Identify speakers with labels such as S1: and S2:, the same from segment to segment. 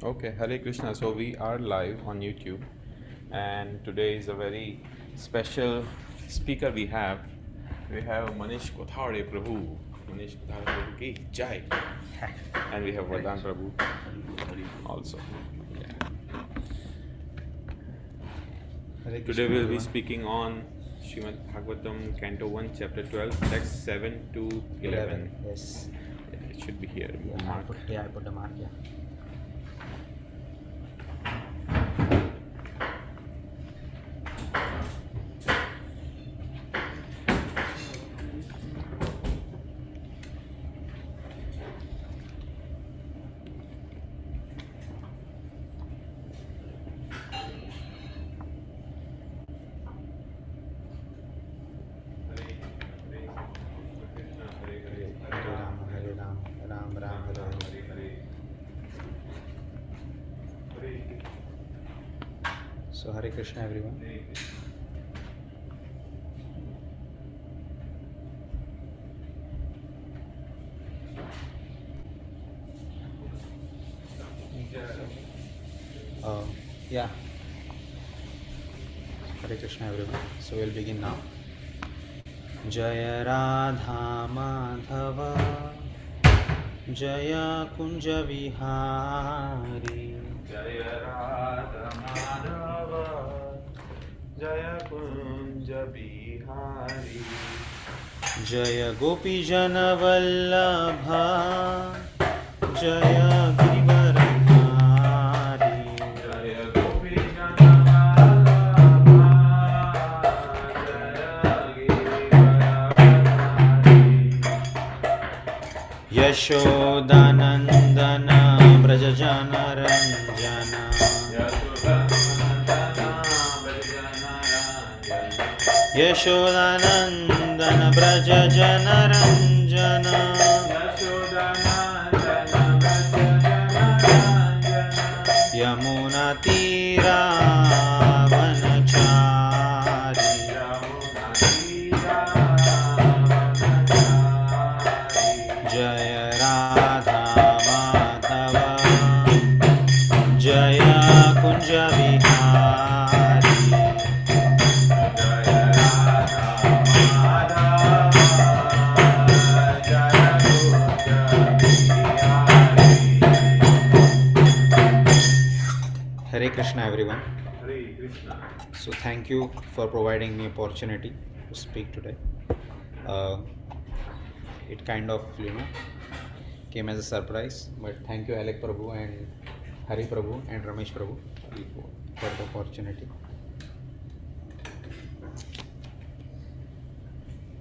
S1: Okay, Hare Krishna. So we are live on YouTube, and today is a very special speaker we have. We have Manish Kothare Prabhu. Manish Kothare Prabhu ki jai. And we have Vardhan Prabhu also. Yeah. Today we will be speaking on Srimad Bhagavatam, Canto 1, Chapter 12, text 7 to 11.
S2: Yes.
S1: Yeah, it should be here.
S2: I put the mark, yeah. Hare Ram, Ram Ram, Hare Hare. So Hare Krishna everyone. Yeah. Hare Krishna everyone. So we'll begin now. Jaya Radha Madhava Jaya Kunja Vihari
S1: Jaya Radha Madhava Jaya Kunja Bihari
S2: Jaya Gopi Jana Vallabha Jaya Girivaramari
S1: Jaya Gopi Jana Vallabha Jaya Girivaramari
S2: Yashodanandana Brajajana Ranjana Yashodanandana Brajajana Ranjana Yamuna Tira Vanachari Jaya Radha Madhava Jaya Kunja Vihari Hare Krishna everyone.
S1: Hare Krishna.
S2: So thank you for providing me opportunity to speak today. It kind of came as a surprise, but thank you Alek Prabhu and Hari Prabhu and Ramesh Prabhu for the opportunity.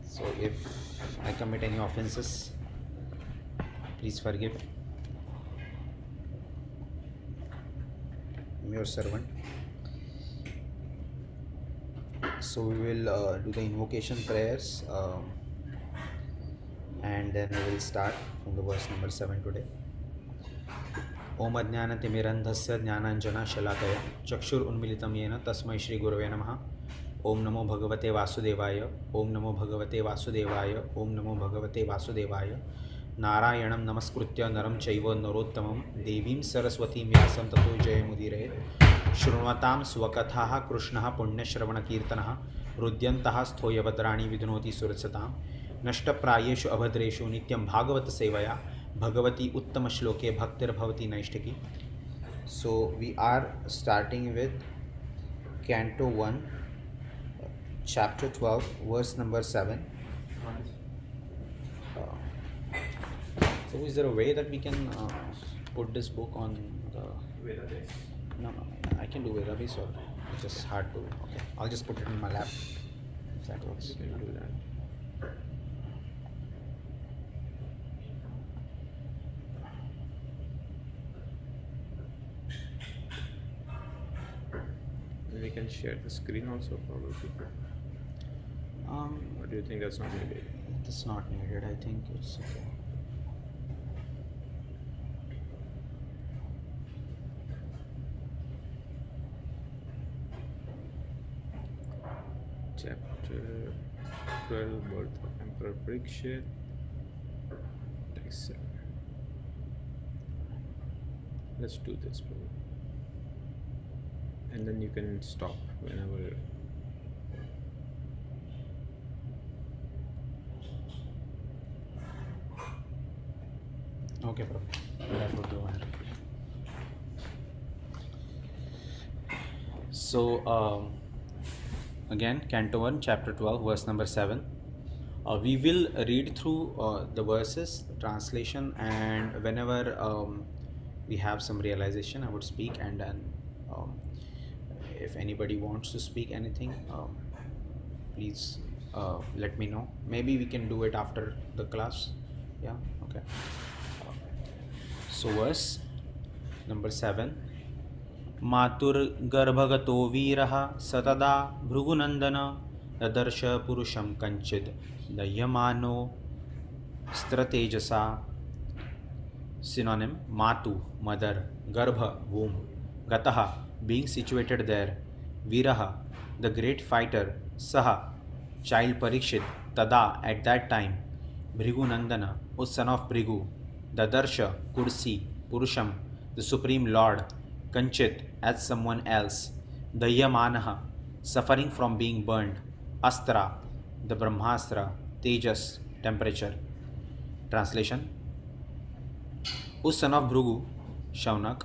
S2: So if I commit any offenses, please forgive. I'm your servant. So we will do the invocation prayers and then we will start from the verse number 7 today. Om Ajnana Timirandhasya Jnananjana Shalakaya Chakshur Unmilitam Yena Tasmai Shri Gurave Namaha. Om Namo Bhagavate Vasudevaya. Om Namo Bhagavate Vasudevaya. Om Namo Bhagavate Vasudevaya. Narayanam Namaskritya Naram Chaiva Narottamam Devim Saraswatim Vyasam Tato Jayamudire Shrunvatam Swakathaha Krishnaha Punya Shravana Kirtanaha Rudyantaha Sthoyavadrani Vidunoti Sursatam Nashtaprayeshu Abhadreshu Nityam Bhagavata Sevaya Bhagavati Uttama Shloke Bhaktir Bhavati Naishtaki. So we are starting with Canto 1, Chapter 12, verse number 7. So is there a way that we can put this book on the... No, I can do Vedabase or it's just hard to... Okay, I'll just put it in my lap if that works.
S1: You can do that. We can share the screen also probably. Or do you think that's not needed?
S2: It's not needed, I think it's okay.
S1: Chapter 12, Birth of Emperor Pariksit, text 7. Let's do this, Prabhu. And then you can stop whenever.
S2: Okay, Prabhu. That would be wonderful. So, again, Canto 1, Chapter 12, verse number 7. We will read through the verses, translation, and whenever we have some realization, I would speak, and then if anybody wants to speak anything, please let me know. Maybe we can do it after the class. Yeah, okay. So, verse number 7. मातुर्गर्भगतो वीरः सतदा भृगुनन्दन ददर्श पुरुषं कञ्चित् दह्यमानो स्त्रतेजसा. Synonym: Matu, mother; Garbha, womb; Gataha, being situated there; Viraha, the great fighter; Saha, child Pariksit; Tada, at that time; Bhrigu Nandana, O son of Bhrigu; Dadarsha, could see; Purusham, the supreme lord; Kanchit, as someone else; Dahyamanaha, suffering from being burned; Astra, the Brahmastra; Tejas, temperature. Translation: O son of Bhrigu, Shaunak,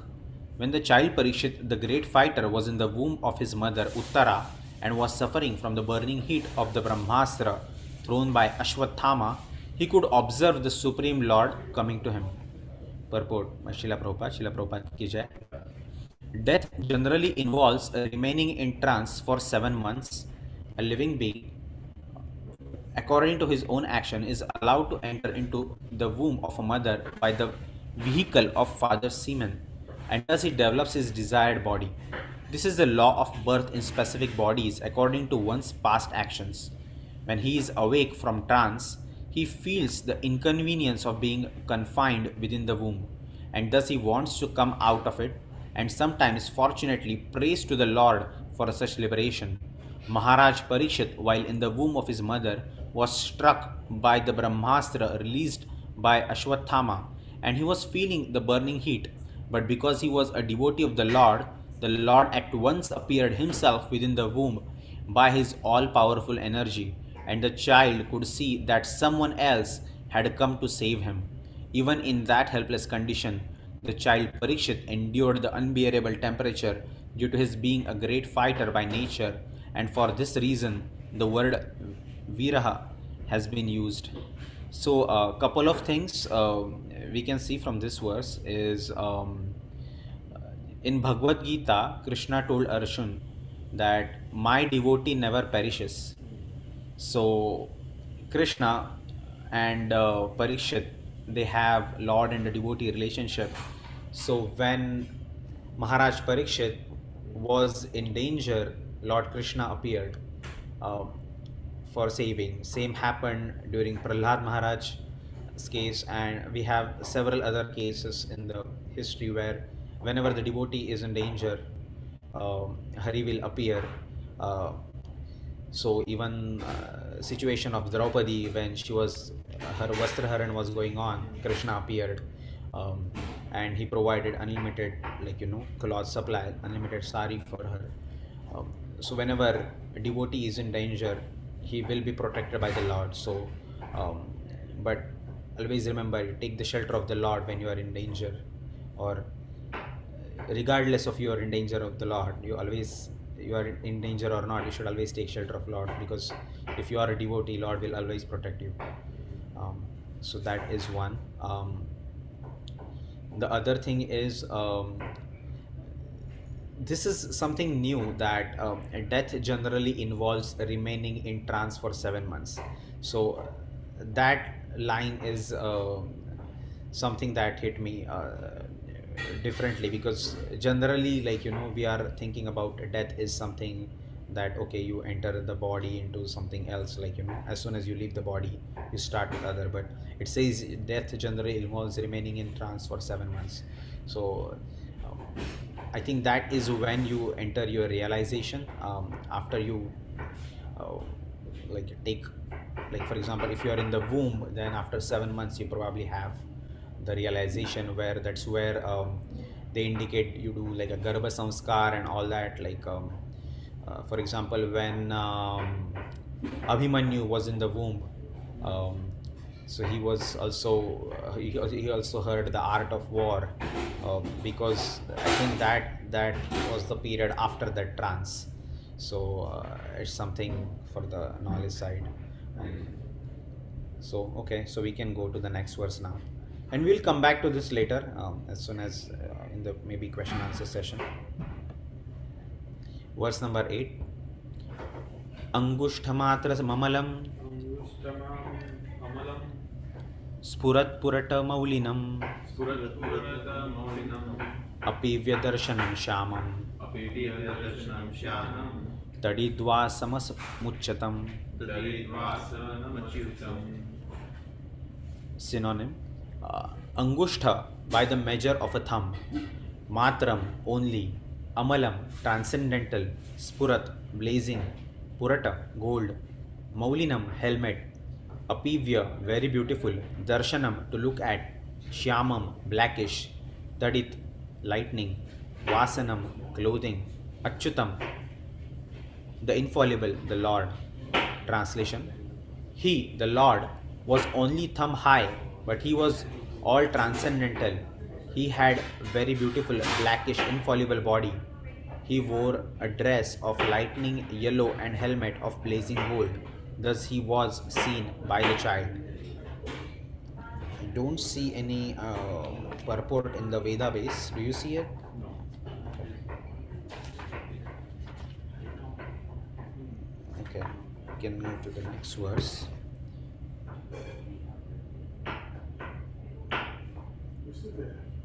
S2: when the child Pariksit, the great fighter, was in the womb of his mother Uttara and was suffering from the burning heat of the Brahmastra thrown by Ashwathama, he could observe the Supreme Lord coming to him. Purport by Srila Prabhupada ki jai. Death generally involves remaining in trance for 7 months. A living being, according to his own action, is allowed to enter into the womb of a mother by the vehicle of father's semen, and thus he develops his desired body. This is the law of birth in specific bodies according to one's past actions. When he is awake from trance, he feels the inconvenience of being confined within the womb, and thus he wants to come out of it, and sometimes fortunately prays to the Lord for such liberation. Maharaj Pariksit, while in the womb of his mother, was struck by the Brahmastra released by Ashwathama, and he was feeling the burning heat. But because he was a devotee of the Lord at once appeared himself within the womb by his all-powerful energy, and the child could see that someone else had come to save him. Even in that helpless condition, the child Pariksit endured the unbearable temperature due to his being a great fighter by nature, and for this reason the word Viraha has been used. So a couple of things we can see from this verse is in Bhagavad Gita, Krishna told Arjuna that my devotee never perishes. So Krishna and Pariksit, they have Lord and the devotee relationship. So when Maharaj Pariksit was in danger, Lord Krishna appeared for saving. Same happened during Prahlad Maharaj's case, and we have several other cases in the history where whenever the devotee is in danger, Hari will appear. So even situation of Draupadi, when she was her Vastraharan was going on, Krishna appeared, and he provided unlimited, cloth supply, unlimited sari for her. So whenever a devotee is in danger, he will be protected by the Lord. So but always remember, take the shelter of the Lord when you are in danger, or regardless of you are in danger of the Lord, you are in danger or not, you should always take shelter of Lord, because if you are a devotee, Lord will always protect you. So that is one. The other thing is, this is something new, that death generally involves remaining in trance for 7 months. So that line is something that hit me differently, because generally, we are thinking about death is something that, okay, you enter the body into something else, as soon as you leave the body you start with other, but it says death generally involves remaining in trance for 7 months. So I think that is when you enter your realization, after you take, for example, if you are in the womb, then after 7 months you probably have the realization, where that's where they indicate you do like a Garbha Samskar and all that. Like, for example, when Abhimanyu was in the womb, so he was also he also heard the art of war, because I think that was the period after that trance. So it's something for the knowledge side. So okay, so we can go to the next verse now, and we'll come back to this later, as soon as in the maybe question answer session. Verse number 8. Angushtamatra mamalam spurat maulinam apivya darshanam shamam tadidva samas muchatam. Synonym: Angushtha, by the measure of a thumb; Matram, only; Amalam, transcendental; Spurat, blazing; Purata, gold; Maulinam, helmet; Apivya, very beautiful; Darshanam, to look at; Shyamam, blackish; Tadit, lightning; Vasanam, clothing; Achyutam, the infallible, the Lord. Translation: He, the Lord, was only thumb high, but he was all transcendental. He had very beautiful blackish infallible body. He wore a dress of lightning yellow and helmet of blazing gold. Thus he was seen by the child. I don't see any purport in the Veda base. Do you see it? Okay, we can move to the next verse.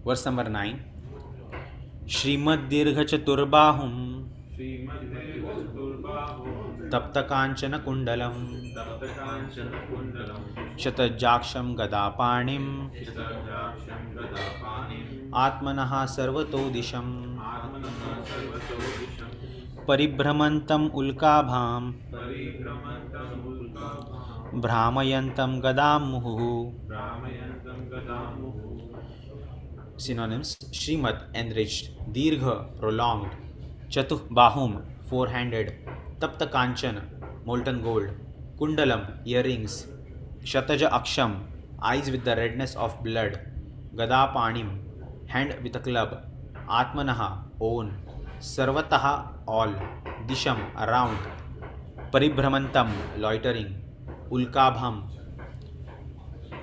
S2: Verse number 9. Srimad Dirgha Chaturbahum Tapta Kanchana Kundalam Shatajaksham Gadapanim Atmanaha Sarvato Disham Paribhramantam Ulkabham Brahmayantam Gadam Muhu. Synonyms: Srimad, enriched; Dirgha, prolonged; Chatuh Bahum, four-handed; Tapta Kanchan, molten gold; Kundalam, earrings; Shataja Aksham, eyes with the redness of blood; Gada Panim, hand with a club; Atmanaha, own; Sarvataha, all; Disham, around; Paribhramantam, loitering; Ulkabham,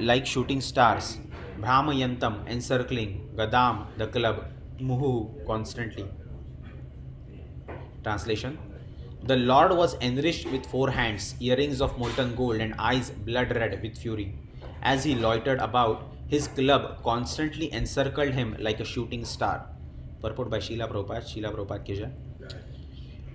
S2: like shooting stars; Brahmayantam, encircling; Gadam, the club; Muhu, constantly. Translation: The Lord was enriched with four hands, earrings of molten gold, and eyes blood red with fury. As he loitered about, his club constantly encircled him like a shooting star. Purport by Srila Prabhupada ki jai.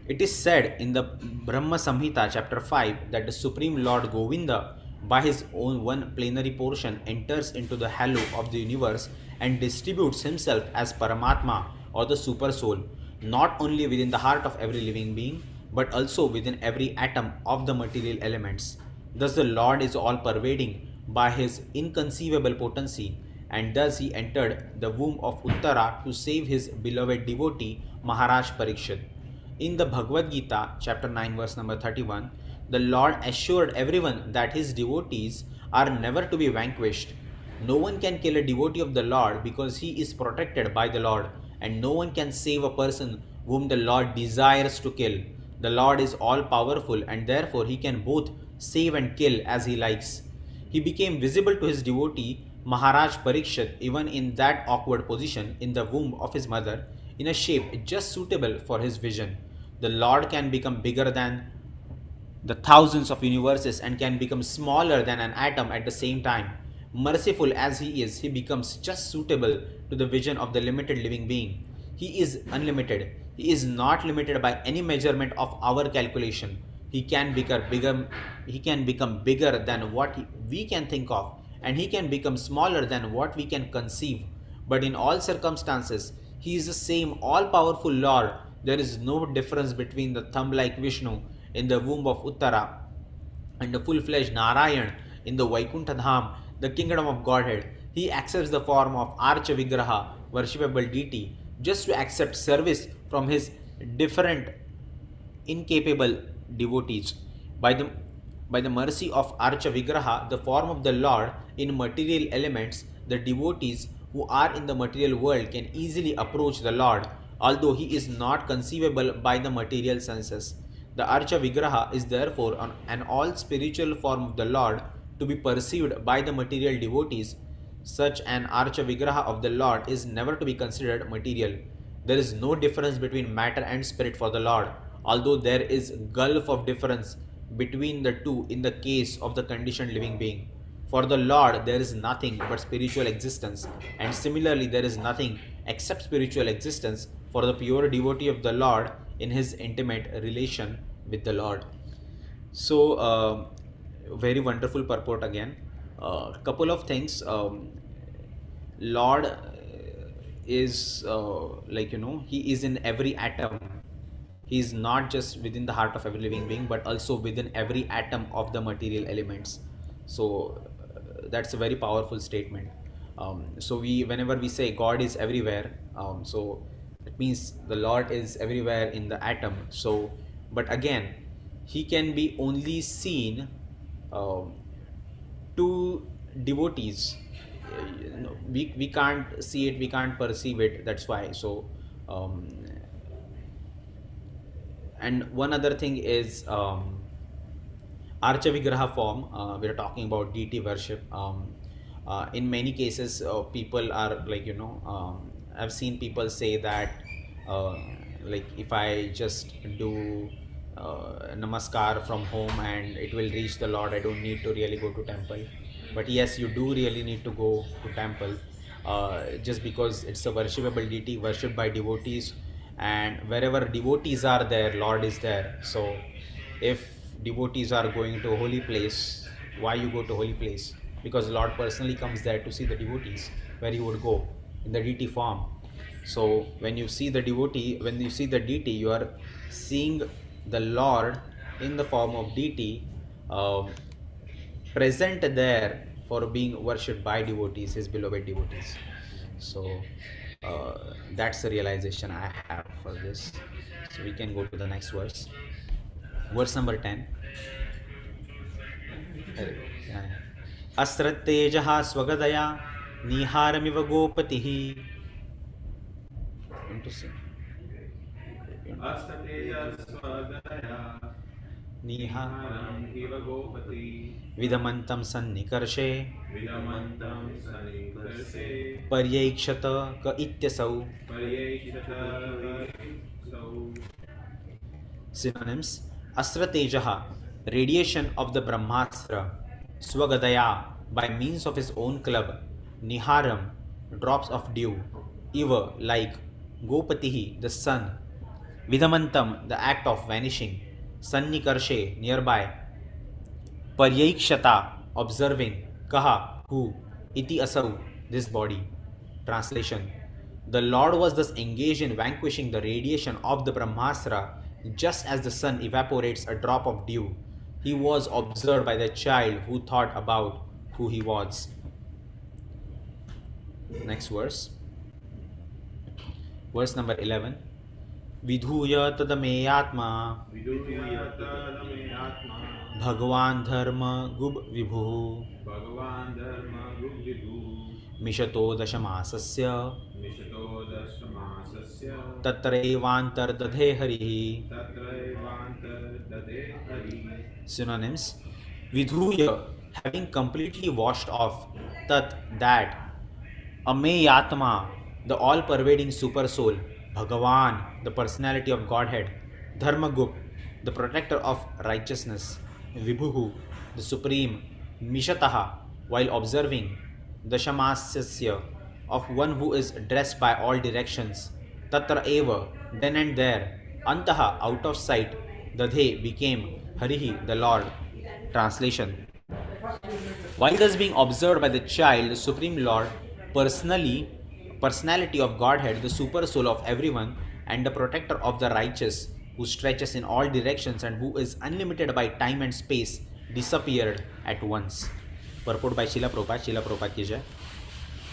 S2: It is said in the Brahma Samhita, chapter 5, that the Supreme Lord Govinda, by his own one plenary portion, enters into the halo of the universe and distributes himself as Paramatma, or the Super Soul, not only within the heart of every living being, but also within every atom of the material elements. Thus the Lord is all-pervading by his inconceivable potency, and thus he entered the womb of Uttara to save his beloved devotee Maharaj Pariksit. In the Bhagavad Gita, chapter 9, verse number 31, the Lord assured everyone that his devotees are never to be vanquished. No one can kill a devotee of the Lord because he is protected by the Lord, and no one can save a person whom the Lord desires to kill. The Lord is all-powerful, and therefore he can both save and kill as he likes. He became visible to his devotee Maharaj Pariksit even in that awkward position in the womb of his mother, in a shape just suitable for his vision. The Lord can become bigger than the thousands of universes and can become smaller than an atom at the same time. Merciful as he is, he becomes just suitable to the vision of the limited living being. He is unlimited. He is not limited by any measurement of our calculation. He can become bigger than what we can think of, and he can become smaller than what we can conceive. But in all circumstances, he is the same all-powerful Lord. There is no difference between the thumb-like Vishnu in the womb of Uttara and the full-fledged Narayan in the Vaikuntha Dham. the kingdom of Godhead. He accepts the form of Archa Vigraha, worshipable deity, just to accept service from his different incapable devotees. By the mercy of Archa Vigraha, the form of the Lord in material elements, the devotees who are in the material world can easily approach the Lord, although he is not conceivable by the material senses. The Archa Vigraha is therefore an all spiritual form of the Lord to be perceived by the material devotees. Such an Archa Vigraha of the Lord is never to be considered material. There is no difference between matter and spirit for the Lord, although there is gulf of difference between the two in the case of the conditioned living being. For the Lord, there is nothing but spiritual existence, and similarly, there is nothing except spiritual existence for the pure devotee of the Lord in his intimate relation with the Lord. So, very wonderful purport again. Couple of things. Lord is he is in every atom. He is not just within the heart of every living being, but also within every atom of the material elements. So that's a very powerful statement. So whenever we say God is everywhere, so it means the Lord is everywhere in the atom. So, but again, he can be only seen to devotees. We can't see it, we can't perceive it. That's why. So. And one other thing is Archa Vigraha form. We are talking about deity worship. In many cases, people are I've seen people say that if I just do namaskar from home and it will reach the Lord, I don't need to really go to temple. But yes, you do really need to go to temple, just because it's a worshipable deity, worshipped by devotees. And wherever devotees are there, Lord is there. So if devotees are going to a holy place, why you go to holy place? Because Lord personally comes there to see the devotees, where he would go in the deity form. So when you see the devotee, when you see the deity, you are seeing the Lord in the form of deity, present there for being worshipped by devotees, his beloved devotees. So that's the realization I have for this. So we can go to the next verse. Verse number 10. Asrattejaha swagadaya niharamiva gopatihi. Interesting. Niharam iva gopati vidamantam sannikarshe paryekshata ka ityasau. Synonyms: Asratejaha, radiation of the Brahmastra; Swagadaya, by means of his own club; Niharam, drops of dew; Iva, like; Gopatihi, the sun; Vidamantam, the act of vanishing; Sannikarshe, nearby; Paryekshata, observing; Kaha, who; Iti asau, this body. Translation: The Lord was thus engaged in vanquishing the radiation of the Brahmastra, just as the sun evaporates a drop of dew. He was observed by the child who thought about who he was. Next verse. Verse number 11. Vidhuya tadameyatma Bhagavan dharma gub vibhu Mishato dashamasasya Tatraivantar dadhe harihi. Synonyms: Vidhuya, having completely washed off; Tat, that; Ameyatma, the all-pervading super soul; Bhagavan, the personality of Godhead; Dharmagup, the protector of righteousness; Vibhuhu, the supreme; Mishataha, while observing; Dashamasasya, of one who is dressed by all directions; Tatra eva, then and there; Antaha, out of sight; Dadhe, became; Harihi, the Lord. Translation: While thus being observed by the child, the Supreme Lord, personality of Godhead, the super soul of everyone, and the protector of the righteous, who stretches in all directions and who is unlimited by time and space, disappeared at once. Purport by Srila Prabhupada ki jai.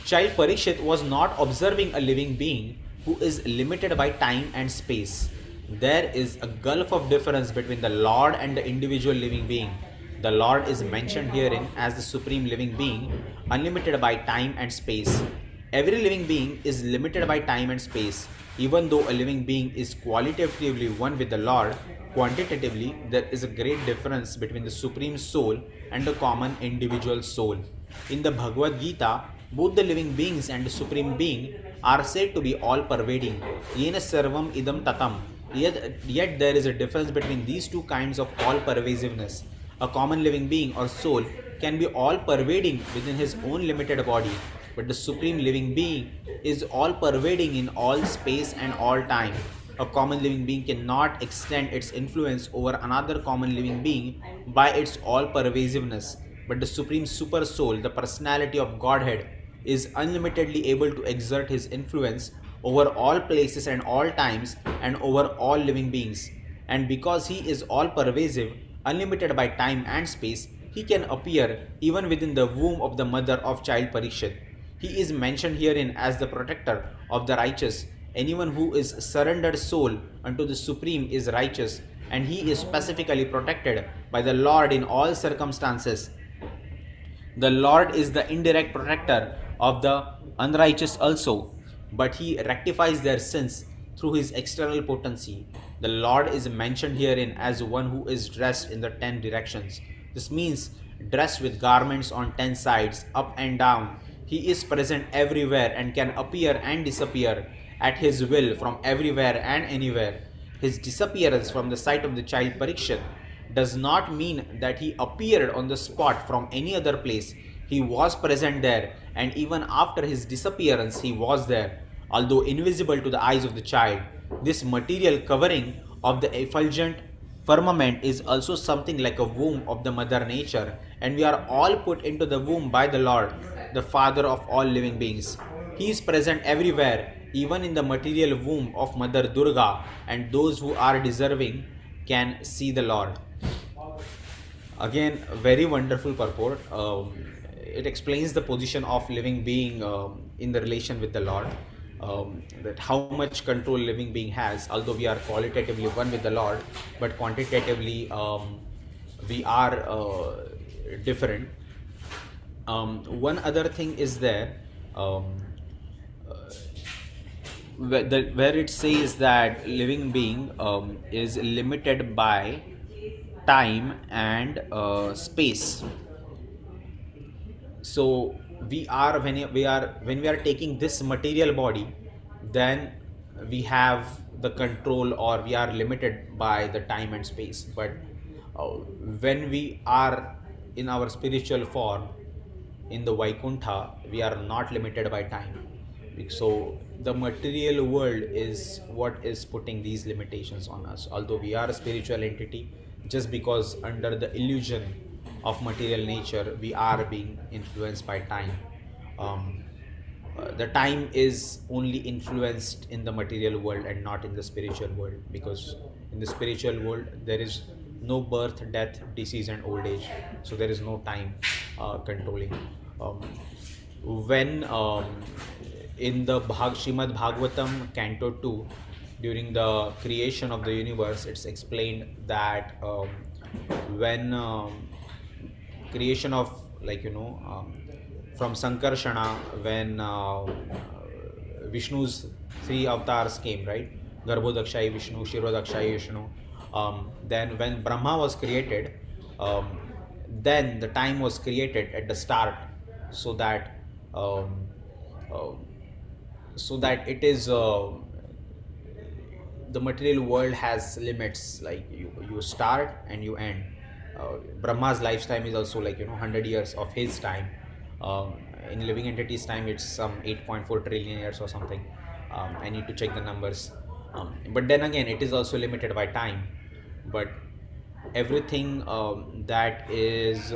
S2: Child Pariksit was not observing a living being who is limited by time and space. There is a gulf of difference between the Lord and the individual living being. The Lord is mentioned herein as the supreme living being, unlimited by time and space. Every living being is limited by time and space. Even though a living being is qualitatively one with the Lord, quantitatively there is a great difference between the supreme soul and the common individual soul. In the Bhagavad Gita, both the living beings and the supreme being are said to be all-pervading. Yena sarvam idam tatam. Yet there is a difference between these two kinds of all-pervasiveness. A common living being or soul can be all-pervading within his own limited body, but the supreme living being is all-pervading in all space and all time. A common living being cannot extend its influence over another common living being by its all-pervasiveness, but the supreme super soul, the personality of Godhead, is unlimitedly able to exert his influence over all places and all times and over all living beings. And because he is all-pervasive, unlimited by time and space, he can appear even within the womb of the mother of child Pariksit. He is mentioned herein as the protector of the righteous. Anyone who is surrendered soul unto the Supreme is righteous, and he is specifically protected by the Lord in all circumstances. The Lord is the indirect protector of the unrighteous also, but he rectifies their sins through his external potency. The Lord is mentioned herein as one who is dressed in the 10 directions. This means dressed with garments on 10 sides, up and down. He is present everywhere and can appear and disappear at his will from everywhere and anywhere. His disappearance from the sight of the child Pariksit does not mean that he appeared on the spot from any other place. He was present there, and even after his disappearance he was there, although invisible to the eyes of the child. This material covering of the effulgent firmament is also something like a womb of the mother nature, and we are all put into the womb by the Lord, the Father of all living beings. He is present everywhere, even in the material womb of Mother Durga, and those who are deserving can see the Lord. Again, very wonderful purport. It explains the position of living being in the relation with the Lord. That how much control living being has, although we are qualitatively one with the Lord, but quantitatively we are different. One other thing is there where it says that living being is limited by time and space. So we are when we are taking this material body, then we have the control, or we are limited by the time and space. But when we are in our spiritual form in the Vaikuntha, we are not limited by time. So the material world is what is putting these limitations on us, although we are a spiritual entity. Just because under the illusion of material nature we are being influenced by time. The time is only influenced in the material world and not in the spiritual world, because in the spiritual world there is no birth, death, disease and old age, so there is no time controlling. When in the Srimad Bhagavatam Canto 2, during the creation of the universe, it's explained that when creation of, from Sankarshana, when Vishnu's 3 avatars came, right? Garbhodakshai Vishnu, Shirodakshai Vishnu. Then when Brahma was created, then the time was created at the start, so that it is the material world has limits, like you start and you end. Brahma's lifetime is also 100 years of his time. In living entities time it's some 8.4 trillion years or something. I need to check the numbers. But then again it is also limited by time. But everything that is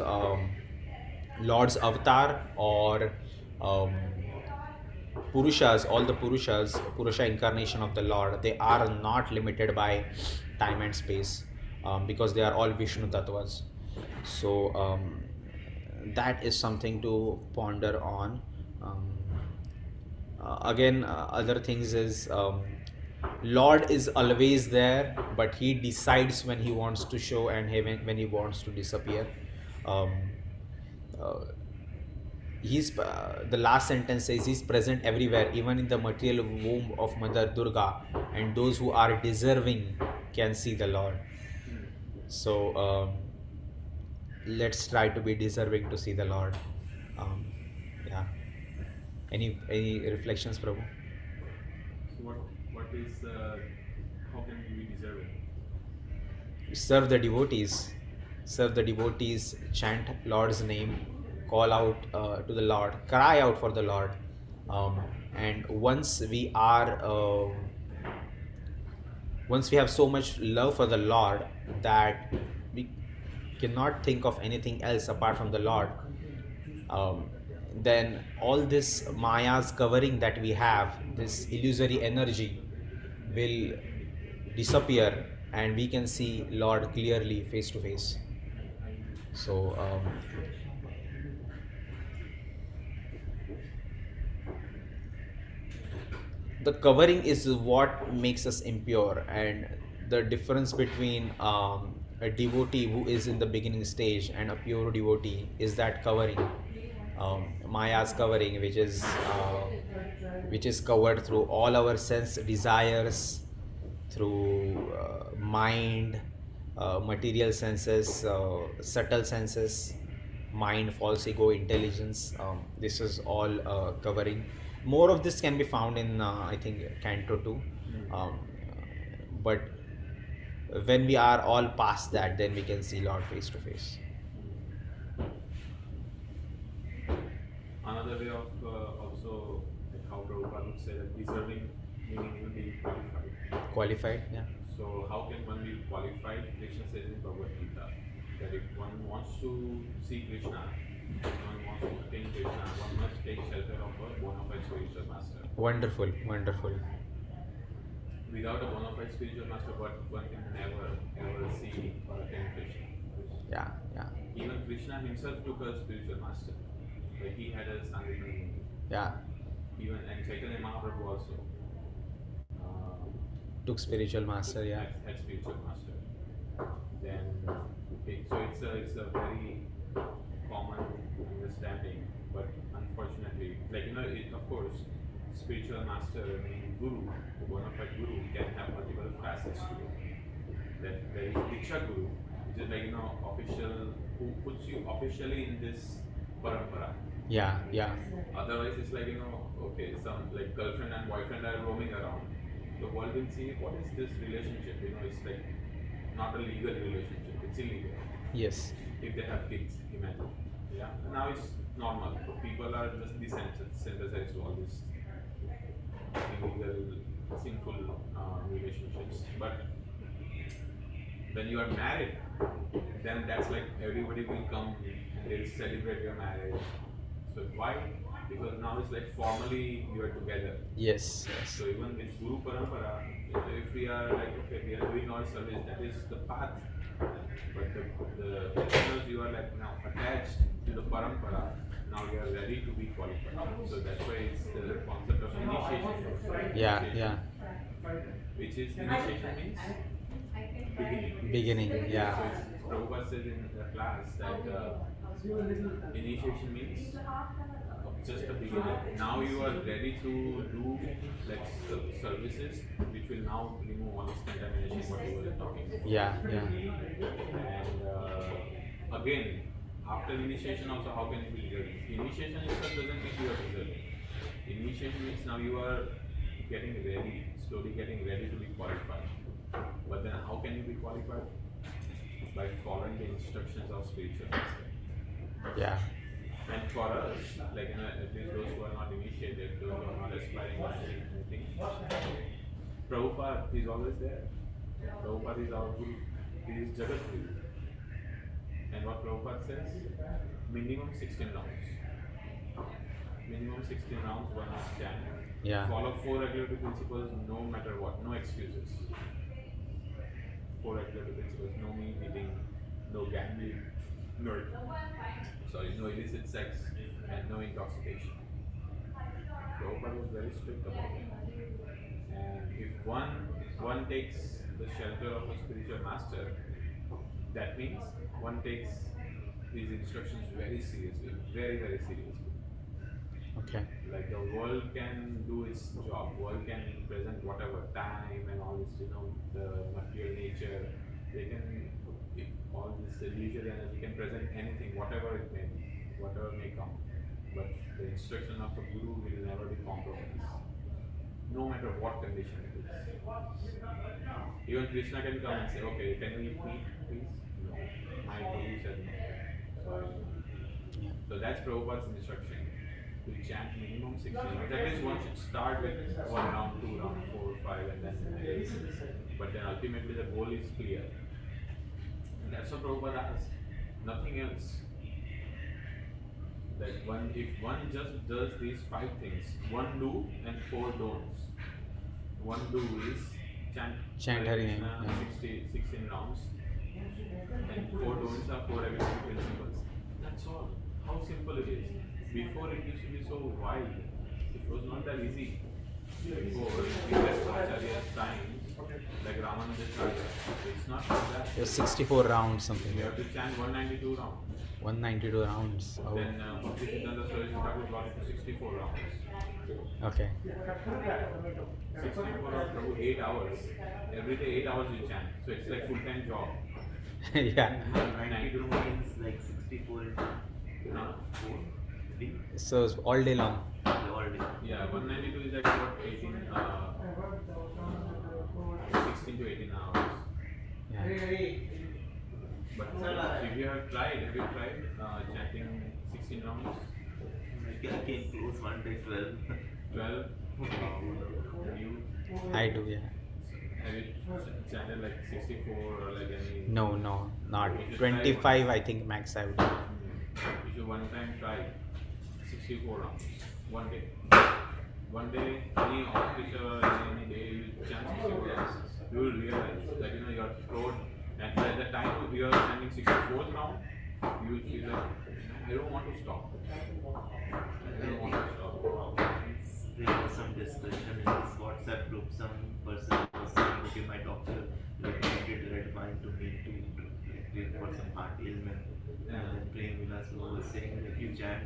S2: Lord's avatar or Purushas, all the Purusha incarnation of the Lord, they are not limited by time and space, because they are all Vishnu Tattvas. So that is something to ponder on. Um, Again, other things is Lord is always there, but He decides when He wants to show and when He wants to disappear. Um, uh, the last sentence says He's present everywhere, even in the material womb of Mother Durga, and those who are deserving can see the Lord. So let's try to be deserving to see the Lord. Um, yeah. Any reflections, Prabhu?
S1: So what is how can we be deserving?
S2: Serve the devotees. Serve the devotees. Chant Lord's name. Call out to the Lord. Cry out for the Lord. And once we have so much love for the Lord that we cannot think of anything else apart from the Lord, then all this Maya's covering that we have, this illusory energy, will disappear and we can see Lord clearly face to face. So the covering is what makes us impure, and the difference between a devotee who is in the beginning stage and a pure devotee is that covering, Maya's covering, which is covered through all our sense desires, through mind, material senses, subtle senses, mind, false ego, intelligence. This is all covering. More of this can be found in I think Canto 2. But when we are all past that, then we can see Lord face to face.
S1: Another way of also like how Prabhupada would say that deserving meaning even being qualified.
S2: Qualified, yeah.
S1: So how can one be qualified? Krishna says in Bhagavad Gita that if one wants to see Krishna, if one wants to attain Krishna, one must take shelter of a bona fide spiritual master.
S2: Wonderful, wonderful.
S1: Without a bona fide spiritual master, one can never ever see or attain Krishna.
S2: Yeah, yeah.
S1: Even Krishna himself took a spiritual master. Like he had a Sangatana.
S2: Yeah.
S1: Even and Chaitanya Mahaprabhu also
S2: Took spiritual master, yeah.
S1: Had spiritual master. Then so it's a very common understanding, but unfortunately, like of course, spiritual master meaning guru, the bona fide guru can have multiple facets to it. That there is Diksha Guru, which is like official, who puts you officially in this parampara.
S2: Yeah, yeah.
S1: Otherwise, it's like okay, some like girlfriend and boyfriend are roaming around. The world will see what is this relationship. It's like not a legal relationship. It's illegal.
S2: Yes.
S1: If they have kids, imagine. Yeah. Now it's normal. So people are just desensitized to all these illegal, sinful relationships. But when you are married, then that's like everybody will come and they'll celebrate your marriage. So why? Because now it's like formally you are together.
S2: Yes, yes.
S1: So even with Guru Parampara, if we are like, okay, we are doing our service, that is the path. But because you are like now attached to the Parampara, now you are ready to be qualified. So that's why it's the concept of initiation.
S2: Yeah, yeah.
S1: Which is initiation means beginning.
S2: Beginning, yeah.
S1: So Prabhupada says in the class that initiation means just a beginning. Now you are ready to do like services which will now remove all this contamination what you were talking about.
S2: Yeah, yeah.
S1: And again, after initiation also how can you be deserving? Initiation itself doesn't mean you are deserving. Initiation means now you are getting ready, slowly getting ready to be qualified. But then how can you be qualified? By following the instructions of spiritual master.
S2: Yeah.
S1: And for us, like at least those who are not initiated, those who are not aspiring to anything, Prabhupada is always there. Prabhupada is our Guru. He is Jagat Guru. And what Prabhupada says, minimum 16 rounds. Minimum 16 rounds, one must chant.
S2: Yeah.
S1: Follow 4 regulatory principles no matter what, no excuses. 4 regulatory principles, no meat eating, no gambling, no, sorry, no illicit sex and no intoxication. Prabhupada was very strict about it. And if one takes the shelter of a spiritual master, that means one takes these instructions very seriously, very, very seriously.
S2: Okay.
S1: Like the world can do its job, world can present whatever time and all this, the material nature, they can, all this leisure energy can present anything, whatever it may be, whatever may come. But the instruction of a guru will never be compromised, no matter what condition it is. Even Krishna can come and say, okay, can you eat meat, please? No. My guru said no. Sorry.
S2: Yeah.
S1: So that's Prabhupada's instruction. To chant minimum 16 rounds. At least one should start with 1 round, 2 round, 4, 5, and then 8. But then ultimately the goal is clear. And that's what Prabhupada asked. Nothing else. That if one just does these 5 things, 1 do and 4 don'ts. 1 do is chant Hare Krishna 16 rounds, and 4 don'ts are 4 everyday principles. That's all. How simple it is. Before it used to be so wild. It was not that easy. Before, previous Acharya's times, like Ramanujacharya, it's not like that.
S2: It was 64 rounds something.
S1: You have to chant 192 rounds.
S2: 192 rounds. Oh.
S1: Then Bhakti Siddhanta Saraswati Thakur brought it to 64 rounds.
S2: Okay.
S1: 64 rounds, Prabhu, 8 hours. Every day 8 hours you chant. So it's like full-time job.
S2: Yeah.
S3: 92 means like 64 into 4, 3.
S2: So it's all day long.
S3: All day.
S1: Yeah, 192 is like what, 16 to 18 hours.
S2: Yeah.
S1: But if you have tried chanting 16 rounds?
S3: I came close one day 12.
S1: 12? You
S2: I do, yeah.
S1: have you chanted like 64 or like any?
S2: No, not.
S1: You should
S2: 25
S1: try
S2: I think max I would.
S1: You should one time try 64 rounds, one day. One day, any auspicious or any day you chant 64 rounds, you will realize that your throat, and by the time you are chanting 64th round, you will feel like, I don't want to stop. I don't want to stop.
S3: There was some discussion in this WhatsApp group. Some person was saying, okay, my doctor recommended red wine to me to drink for some heart ailment. And then Prem Vilas was saying that you chant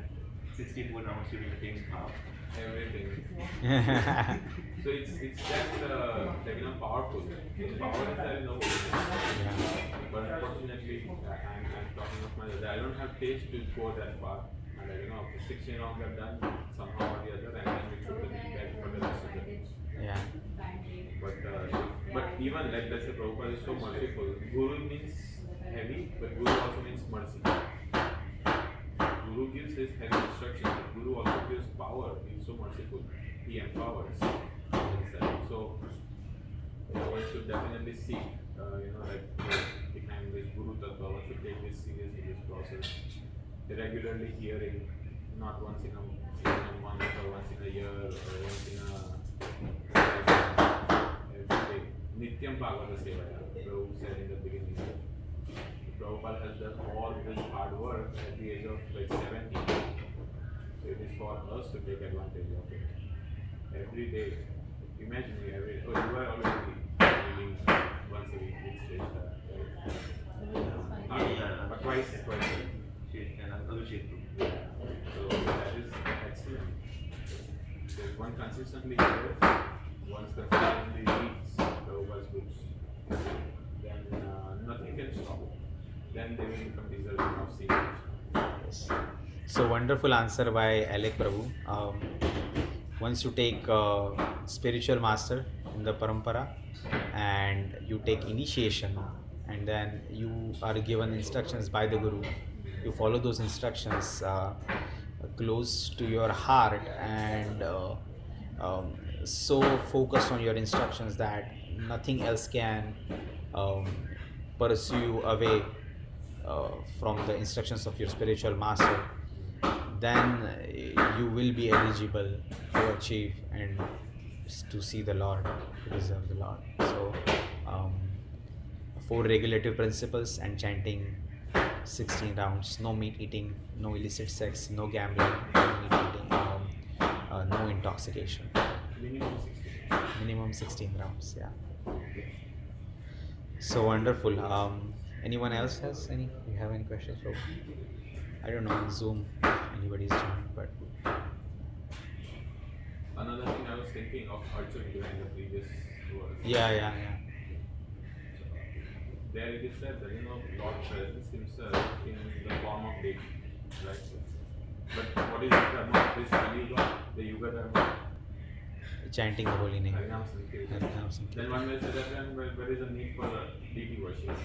S3: 64 rounds, you will drink half.
S1: Everything. So it's that powerful. Power is there in the world. But unfortunately, I'm talking of myself. I don't have taste to go that far. And 16 rounds I've done somehow or the other, and then we took the bed for the rest of the day.
S2: Yeah.
S1: But even like let's say Prabhupada is so merciful. Guru means heavy, but Guru also means mercy. Guru gives his heavy instructions, but Guru also gives power. He is so merciful. He empowers. So one should definitely seek, behind this Guru Tattva, one should take this seriously, this process. Regularly hearing, not once in a month or once in a year or once in every day. Nityam Bhagavata Sevaya, Prabhu said in the beginning. Prabhupada has done all this hard work at the age of like 70. So it is for us to take advantage of it. Every day. Imagine you are already reading once a week with Shrestha, right? But twice a week. So that is excellent. So if one consistently hears, one consistently reads Prabhupada's books, then nothing can stop. Then they will become deserving of seeing Krishna.
S2: Yes. So wonderful answer by Alec Prabhu. Once you take spiritual master in the parampara and you take initiation, and then you are given instructions by the Guru, you follow those instructions close to your heart, and so focus on your instructions that nothing else can pursue you away from the instructions of your spiritual master, then you will be eligible to achieve and to see the Lord, to deserve the Lord. So 4 regulative principles and chanting 16 rounds. No meat eating, no illicit sex, no gambling, no meat eating, no intoxication.
S1: Minimum 16.
S2: Minimum 16 rounds. Yeah. So wonderful. Anyone else has any? You have any questions? For I don't know on Zoom if anybody's joined, but
S1: Another thing I was thinking of Arjun during the previous verse.
S2: yeah.
S1: There it is said that Lord presents himself in the form of deity, right? But what is the dharma of this Kali Yuga? The Yuga dharma?
S2: Chanting the holy name.
S1: Harinam Sankirtan.
S2: Harinam Sankirtan.
S1: Then one may say that then where is the need for deity worship?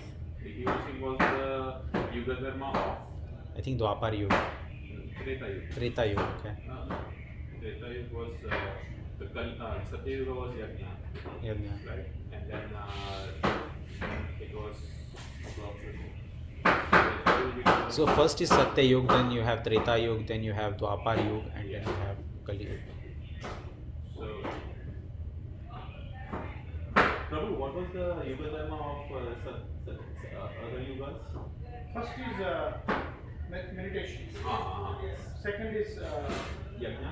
S1: Deity worship was the Yuga dharma of
S2: I think Dwapar Yuga.
S1: Treta Yuga.
S2: Treta Yuga. Okay.
S1: Treta Yuga was Satya Yuga was Yajna,
S2: Yeah.
S1: right? And then it was
S2: So first is Satya Yuga, then you have Treta Yuga, then you have Dwapar Yuga, and then you have Kali Yuga.
S1: So, Prabhu, what was the Yuga dharma of other yugas?
S4: First is meditation. Second is
S1: Yajna.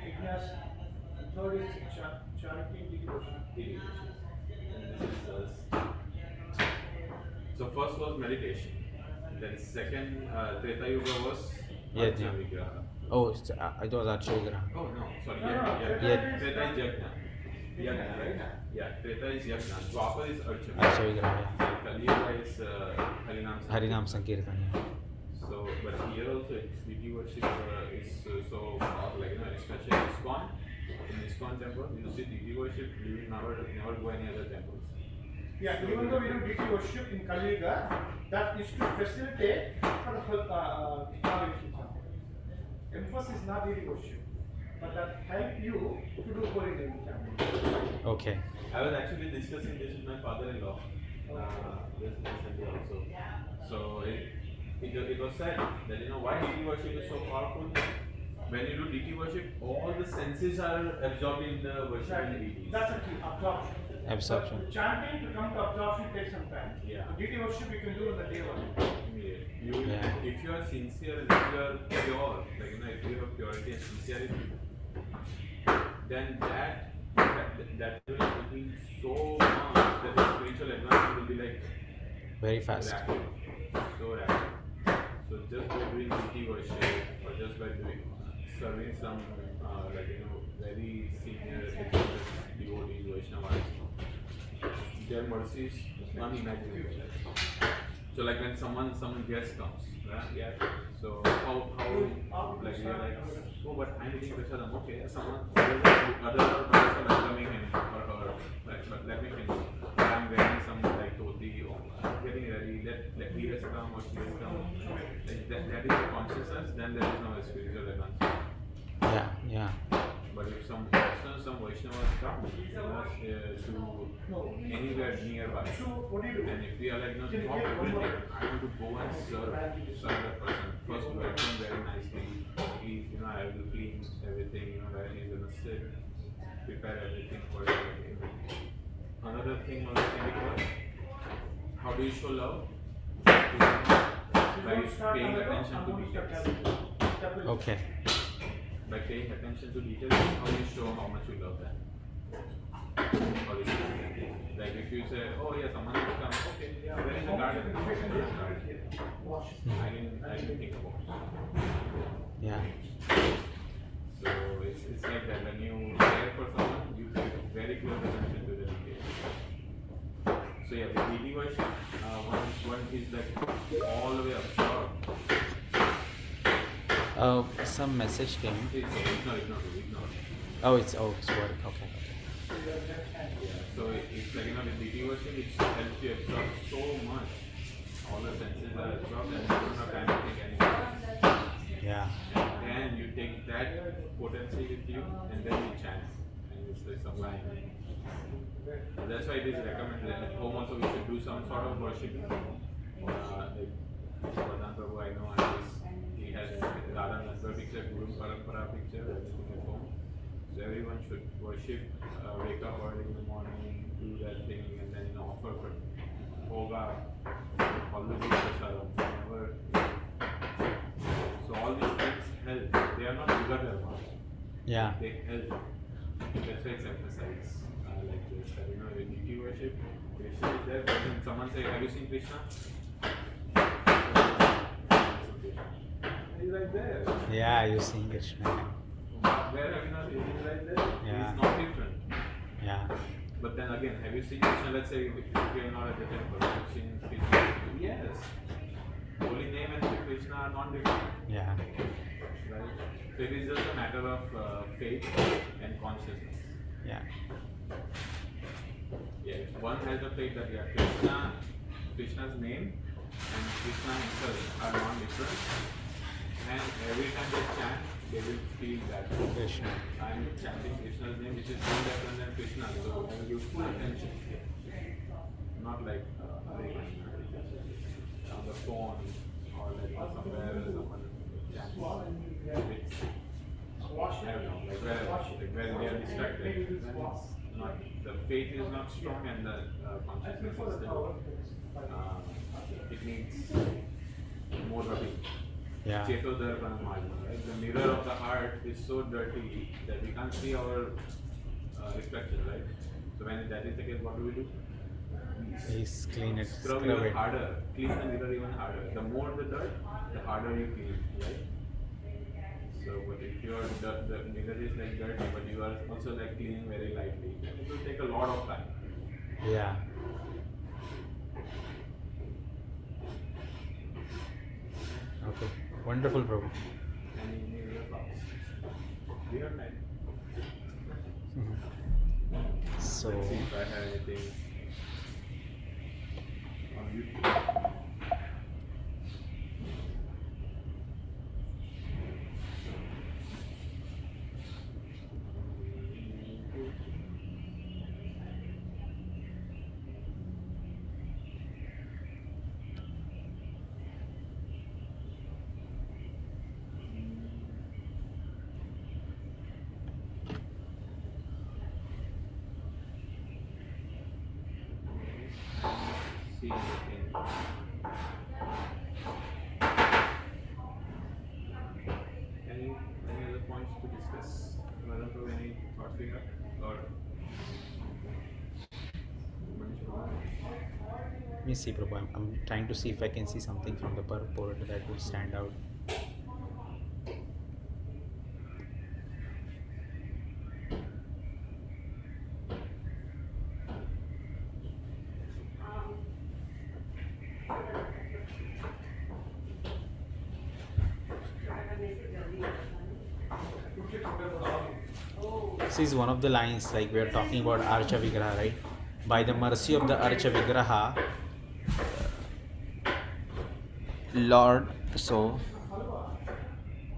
S4: ignas. Third is charity devotion.
S1: So first was meditation. Then second Treta Yuga was
S2: Yajna.
S1: Arjuna Vigraha.
S2: Oh, it was Archogra.
S1: Oh no, sorry,
S4: No,
S1: Yajna.
S2: Yajna.
S1: Treta is Yajna. Yajna, right? Yeah, Treta is Yajna. Dwapar is Arjuna.
S2: Archogra.
S1: And Kali Yuga is Harinam Sankirtan.
S2: Harinam Sankirtan. Yeah.
S1: So, but here also deity worship is so especially ISKCON. In ISKCON temple, you see deity worship. You will never go any other temples.
S4: Yeah,
S1: So,
S4: even though we do deity worship in Kali Yuga, that is to facilitate for the knowledge. Emphasis is not deity worship, but that help you to do holy name.
S2: Okay.
S1: I was actually discussing this with my father-in-law this recently also. So it was said that why deity worship is so powerful. When you do deity worship, all the senses are absorbed in the worship deities.
S4: That's a key, absorption.
S2: Absorption.
S4: But chanting to come to absorption takes some time.
S1: Yeah.
S4: Deity worship you can do in the day one.
S1: If you are sincere and if you are pure, if you have purity and sincerity, then that will be so much that the spiritual advancement will be like
S2: Very fast.
S1: rapid, so rapid. So just by doing deity worship or just by serving some very senior devotees, Vaishnavas, their mercy is unimaginable. So like when some guest comes, right? Yeah. So how you're like, oh, but I'm eating prasadam. Okay, someone other brothers are welcoming him or her. But let me finish. I'm wearing some dhoti or I'm getting ready. Let he has come or she has come. Like that is the consciousness. Then there is no spiritual advancement.
S2: Yeah.
S1: But if some Vaishnavas come to anywhere nearby,
S4: So what do you do?
S1: and if we are like, not everything, I want to go and serve that person. First, welcome very nicely. Please, I will clean everything, where he's gonna sit, prepare everything for him. Another thing I was thinking was, how do you show love? By paying attention to details.
S2: Okay.
S1: By paying attention to details, how you show how much you love them. Like if you say, oh yeah, someone has come, okay, yeah, where is the garden? I didn't think about it.
S2: Yeah.
S1: So it's like that, when you care for someone, you pay very close attention to the details. So yeah, the deity worship, one is like all the way absorbed.
S2: Some message came.
S1: Ignore.
S2: It's work. Okay.
S1: So it's like, the deity worship, it helps you absorb so much. All the senses are absorbed and you don't have time to think anything.
S2: Yeah.
S1: And you take that potency with you and then you chant. And it's like sublime. That's why it is recommended at home also we should do some sort of worship. Like Pradhan Prabhu, I know, he has Radha Nandra picture, Guru Parampara picture, everything at home. So everyone should worship, wake up early in the morning, do that thing, and then offer Hoga, always eat prasadam, never. So all these things help. They are not bigger dharmas.
S2: Yeah.
S1: They help. That's why it's emphasized like this. In deity worship, Krishna is there. But when someone say, "Have you seen Krishna?" He's right there.
S2: Yeah, you sing Krishna.
S1: Where have you not seen? He's right there.
S2: Yeah.
S1: He's not different.
S2: Yeah.
S1: But then again, have you seen Krishna? Let's say if you are not at the temple, have you seen Krishna? Yes. Holy name and Krishna are not different.
S2: Yeah.
S1: Right? So it is just a matter of faith and consciousness.
S2: Yeah.
S1: Yeah, if one has the faith that Krishna's name and Krishna himself are not different, and every time they chant, they will feel that
S2: Krishna.
S1: I am chanting Krishna's name, which is no different than Krishna, so I will give full attention. Not like Hare Krishna on the phone or like somewhere someone chants. It's, I don't know, like where they are distracted. Then it's not, the faith is not strong and the consciousness is still, it needs more rubbing.
S2: Yeah.
S1: Chetodarpana margin, right? The mirror of the heart is so dirty that we can't see our reflection, right? So when that is the case, what do?
S2: Please clean it.
S1: Scrub
S2: Scrub
S1: even
S2: it.
S1: harder, clean the mirror even harder. The more the dirt, the harder you clean, right? So, but if your the mirror is like dirty, but you are also like cleaning very lightly, then it will take a lot of time.
S2: Yeah. Okay. Wonderful, Prabhu.
S1: Any other thoughts? We have time.
S2: So,
S1: Let's see if I have anything on YouTube. See anything. Any other points to discuss? Madam, any thoughts we have? Or Manish,
S2: let me see, Prabhu. I'm trying to see if I can see something from the purport that will stand out. This is one of the lines, like we are talking about Archa Vigraha, right? By the mercy of the Archa Vigraha, Lord, so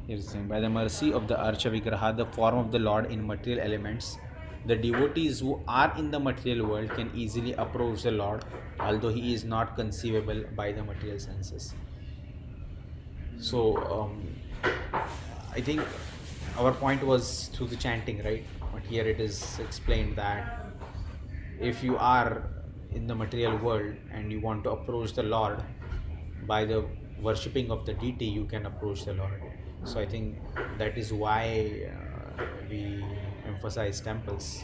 S2: here's the thing, by the mercy of the Archa Vigraha, the form of the Lord in material elements, the devotees who are in the material world can easily approach the Lord, although he is not conceivable by the material senses. So, I think our point was through the chanting, right? But here it is explained that if you are in the material world and you want to approach the Lord by the worshipping of the deity, you can approach the Lord. So I think that is why we emphasize temples,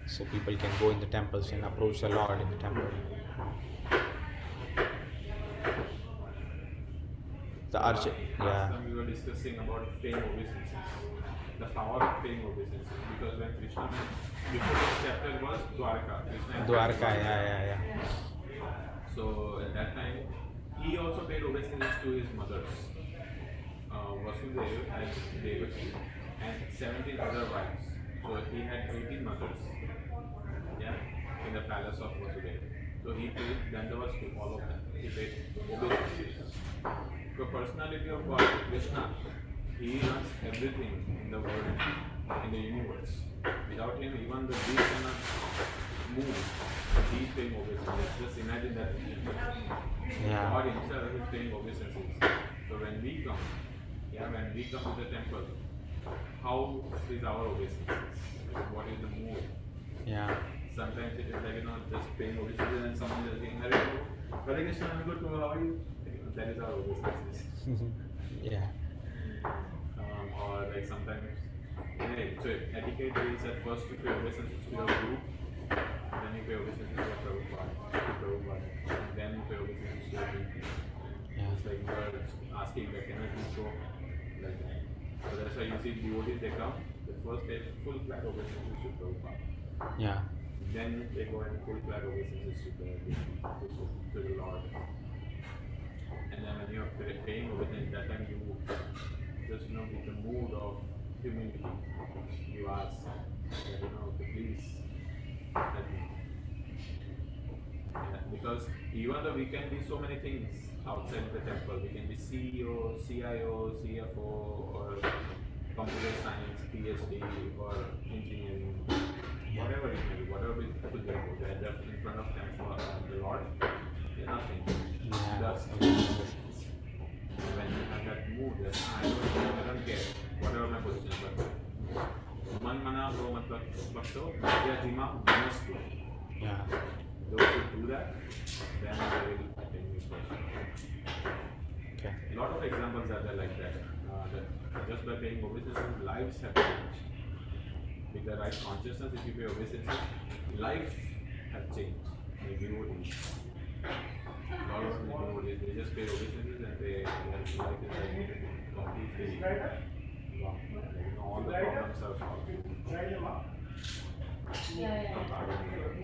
S2: so people can go in the temples and approach the Lord in the temple. The Archa,
S1: last
S2: yeah,
S1: time we were discussing about paying obeisances, the power of paying obeisances, because when Krishna before this chapter was Dwarka, Krishna entered
S2: Dwarka, yeah.
S1: So at that time, he also paid obeisances to his mothers, Vasudeva and Devaki, and 17 other wives. So he had 18 mothers, yeah, in the palace of Vasudeva. So he paid Dandavas to all of them. He paid obeisances. The personality of God, Krishna, he runs everything in the world, in the universe. Without him, even the beast cannot move. He is paying obeisances. Just imagine that.
S2: Yeah.
S1: God himself is paying obeisances. So when we come to the temple, how is our obeisance? What is the mood?
S2: Yeah.
S1: sometimes it is like, just paying obeisances and someone is saying, Hare Krishna, I'm good, how are you? That is our obeisances.
S2: Yeah.
S1: Or like sometimes, so etiquette is at first you pay obeisances to your guru, then you pay obeisances to Prabhupada, and then you pay obeisances to your guru.
S2: Yeah.
S1: It's like you are asking that can I do so, like that. So that's why you see devotees, they come, they first pay full flat obeisances to Prabhupada.
S2: Yeah.
S1: Then they go and full flat obeisances to the Lord. And then when you are paying obeisances, that time you just with the mood of humility, you ask that, please help me. Yeah, because even though we can be so many things outside the temple, we can be CEO, CIO, CFO, or computer science, PhD, or engineering, whatever it may be, whatever people they go, they end up in front of temple, the Lord, they're nothing.
S2: Yeah.
S1: Dust. When you have that mood, that I don't care, whatever my position is, but man mana go matlab bhakto, ya jima namastu.
S2: Yeah.
S1: Those who do that, then they will attain this question.
S2: Okay.
S1: A lot of examples are there like that. That just by paying obeisances, lives have changed. With the right consciousness, if you pay obeisances, life have changed. Like devotees. A lot of devotees, they just pay obeisances and their life is like completely wrong. All the problems are solved.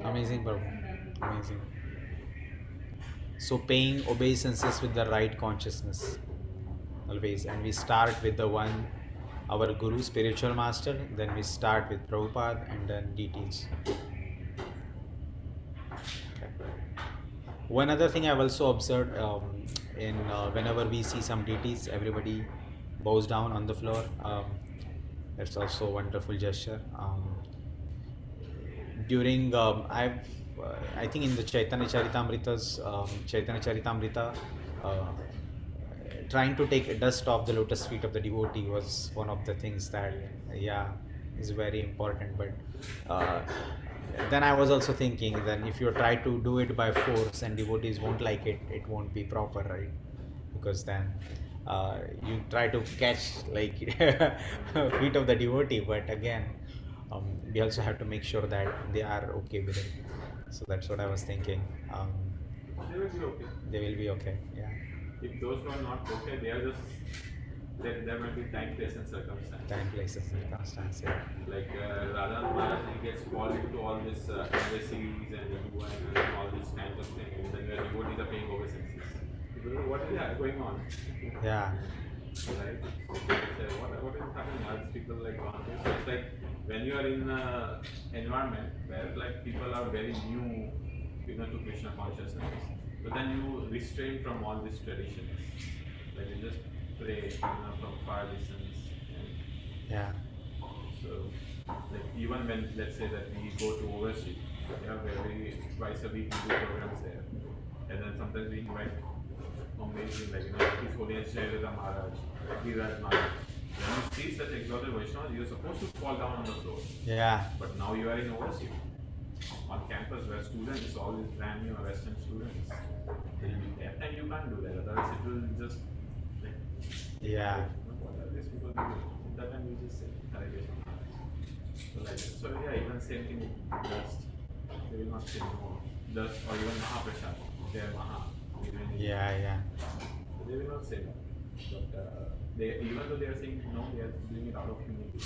S2: Amazing, Prabhu. Amazing. So paying obeisances with the right consciousness always, and we start with the one, our guru, spiritual master, then we start with Prabhupada and then deities. Okay. One other thing I've also observed in whenever we see some deities, everybody bows down on the floor. That's also a wonderful gesture. During I think in the Chaitanya Charitamrita's trying to take dust off the lotus feet of the devotee was one of the things that is very important. But then I was also thinking, then if you try to do it by force and devotees won't like it, it won't be proper, right? Because then you try to catch like feet of the devotee, but again we also have to make sure that they are okay with it. So that's what I was thinking.
S1: They will be okay.
S2: They will be okay. Yeah.
S1: If those who are not okay, they are just there might be time, place, and circumstance.
S2: Time, place, and circumstance. Yeah.
S1: Like Radha Maharaj, he gets called into all this embassies and UN and all these kinds of things. And then where devotees are paying obeisances. People go, what is going on?
S2: Yeah.
S1: Right? Say, what is happening? Are these people like gone through? So it's like when you are in an environment where like people are very new, to Krishna consciousness, but then you restrain from all these traditions. Like you just pray, from far distance.
S2: Yeah.
S1: So, like even when let's say that we go to overseas, twice a week we do programs there, and then sometimes we invite amazing, His Holiness Srila Maharaj, Giriraj Maharaj. When you see such exalted Vaishnavas, you're supposed to fall down on the floor.
S2: Yeah.
S1: But now you are in overseas, on campus where students, all these brand new Western students, that time you can't do that. Otherwise, it will just
S2: Yeah.
S1: what are these people doing? That time you just say Hare Krishna. So like that. So even same thing with dust. They will not say no. Dust or even Mahaprasad. They are Maha.
S2: Yeah.
S1: They will not say that. But they, even though they are saying no, they are doing it out of humility.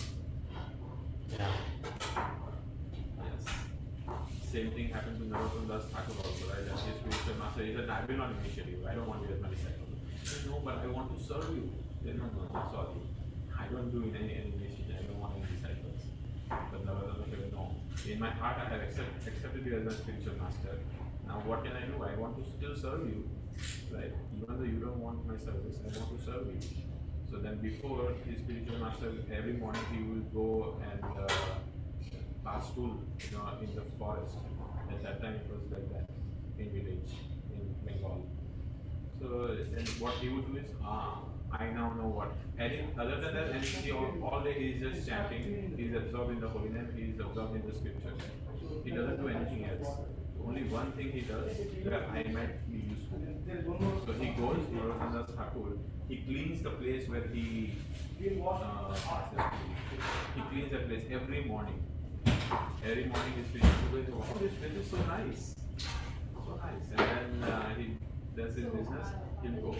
S2: Yeah.
S1: Yes. Same thing happened to Narottam Das Thakur also, right? As his spiritual master, he said, I will not initiate you. I don't want you as my disciple. He said, no, but I want to serve you. He said, no, sorry. I don't do any initiation. I don't want any disciples. But Narottam said, no. In my heart, I have accepted you as my spiritual master. Now, what can I do? I want to still serve you. Right? Even though you don't want my service, I want to serve you. So then before his spiritual master, every morning he will go and pass stool, in the forest. At that time it was like that in village in Bengal. So then what he would do is, I now know what. Other than that, anything, all day he is just chanting, he is absorbed in the holy name, he is absorbed in the scripture. He doesn't do anything else. Only one thing he does where I might be useful. So he goes, Narottam Thakur, he cleans the place where he passes. He cleans that place every morning. Every morning he's cleaning. Wow, this place is so nice. So nice. And then he does his business, he'll go.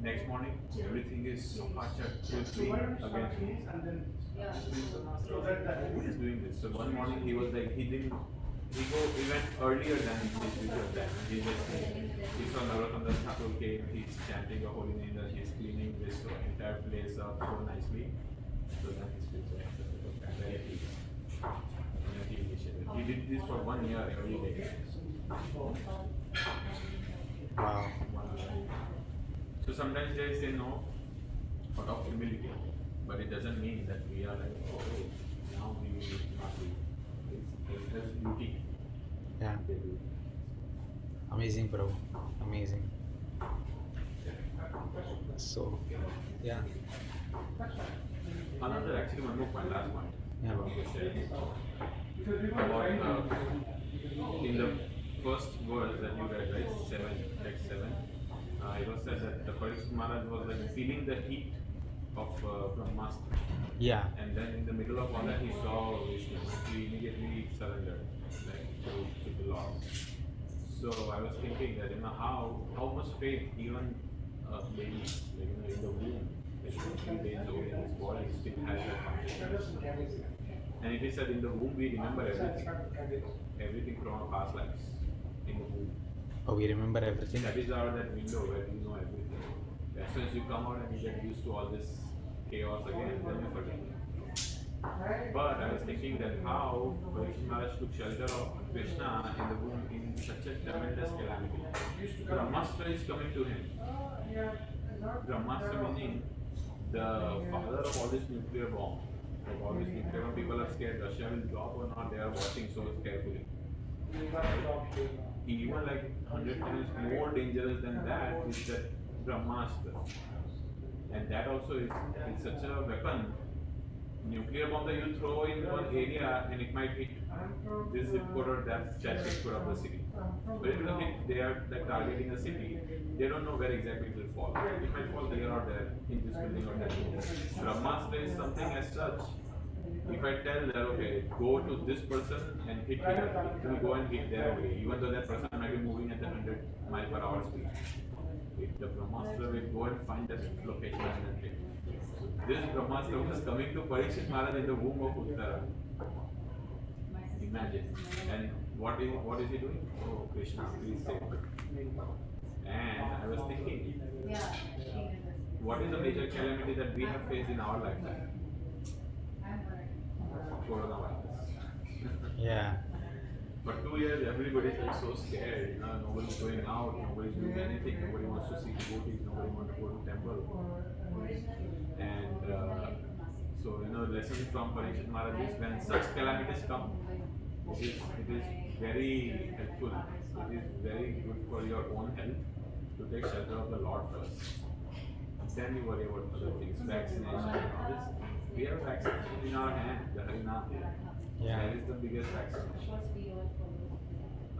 S1: Next morning, everything is so much clean again. Who is doing this? So one morning he was like, he went earlier than his usual time. He saw Narottam Thakur came, he's chanting a holy name, that he's cleaning this entire place up so nicely. So then his spiritual accepted. He did this for 1 year every day.
S2: Wow.
S1: So sometimes they say no out of humility, but it doesn't mean that we are like, oh, now we will not do. It's beauty.
S2: Yeah. Amazing, Prabhu. Amazing. So, yeah.
S1: Another actually one more point, last point.
S2: Yeah.
S1: I want to share about in the first verse that you read, right, text 7, it was said that the Pariksit Maharaj was like feeling the heat of Brahmastra.
S2: Yeah.
S1: And then in the middle of all that he saw Vishnu. He immediately surrendered, like to the Lord. So I was thinking that how much faith even a baby, like in the womb, like 3 days old in his body, still has that consciousness. And it is said in the womb we remember everything from our past lives. In the womb.
S2: Oh, we remember everything?
S1: That is that window where you know everything. As soon as you come out and you get used to all this chaos again, then you forget. But I was thinking that how Pariksit Maharaj took shelter of Krishna in the womb in such a tremendous calamity. Brahmastra is coming to him. Brahmastra meaning the father of all this nuclear bomb. Like all these nuclear bomb, people are scared Russia will drop or not, they are watching so carefully. Even like 100 times more dangerous than that is that Brahmastra. And that also is such a weapon. Nuclear bomb that you throw in one area and it might hit this zip code or that zip code of the city. But it will hit, they are like targeting a city, they don't know where exactly it will fall. It might fall here or there, in this building or that building. Brahmastra is something as such. If I tell that, okay, go to this person and hit here, it will go and hit there only, even though that person might be moving at the 100 mph speed. The Brahmastra will go and find that location and hit. This Brahmastra was coming to Pariksit Maharaj in the womb of Uttara. Imagine. And what is he doing? Oh, Krishna, please save me. And I was thinking, what is the major calamity that we have faced in our lifetime? Coronavirus.
S2: Yeah.
S1: For 2 years, everybody is like so scared. You know, nobody's going out, nobody's doing anything, nobody wants to see devotees, nobody wants to go to temple. And so, lessons from Pariksit Maharaj is when such calamities come, it is very helpful. It is very good for your own health to take shelter of the Lord first. Then you worry about other things, vaccination and all this. We have vaccination in our hand, the Harinam.
S2: Yeah.
S1: That is the biggest vaccination.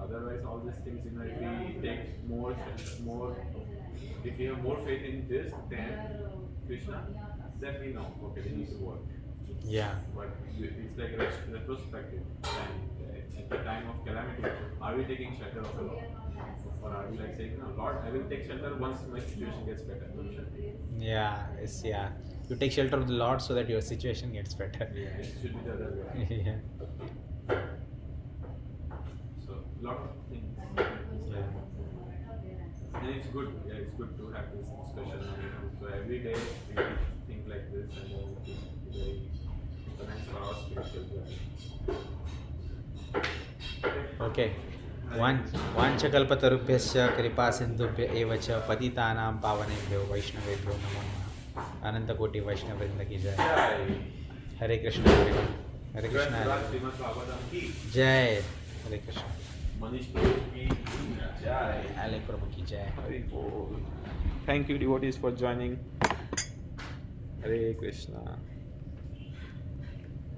S1: Otherwise, all these things, if we take more, if we have more faith in this than Krishna, then we know, okay, they need to work.
S2: Yeah.
S1: But it's like retrospective. And at the time of calamity, are we taking shelter of the Lord? Or are we like saying, no, Lord, I will take shelter once my situation gets better?
S2: Yeah. Yes, yeah. You take shelter of the Lord so that your situation gets better.
S1: Yeah, it should be the other way.
S2: Yeah.
S1: So, lot of things.
S2: Yeah.
S1: And it's good to have this discussion. So every day we think like this and then it is very nice for our spiritual journey.
S2: Okay. वाञ्छकल्पतरुभ्यश्च कृपासिन्धुभ्य एव च पतितानां पावनेभ्यो वैष्णवेभ्यो नमो नमः। अनंतकोटि वैष्णववृंद की जय। हरे Krishna everyone. हरे Krishna.
S1: Srimad Bhagavatam की
S2: जय। हरे कृष्ण।
S1: Manish की जय।
S2: Hare प्रभु की जय।
S1: Thank you devotees for joining. Hare Krishna.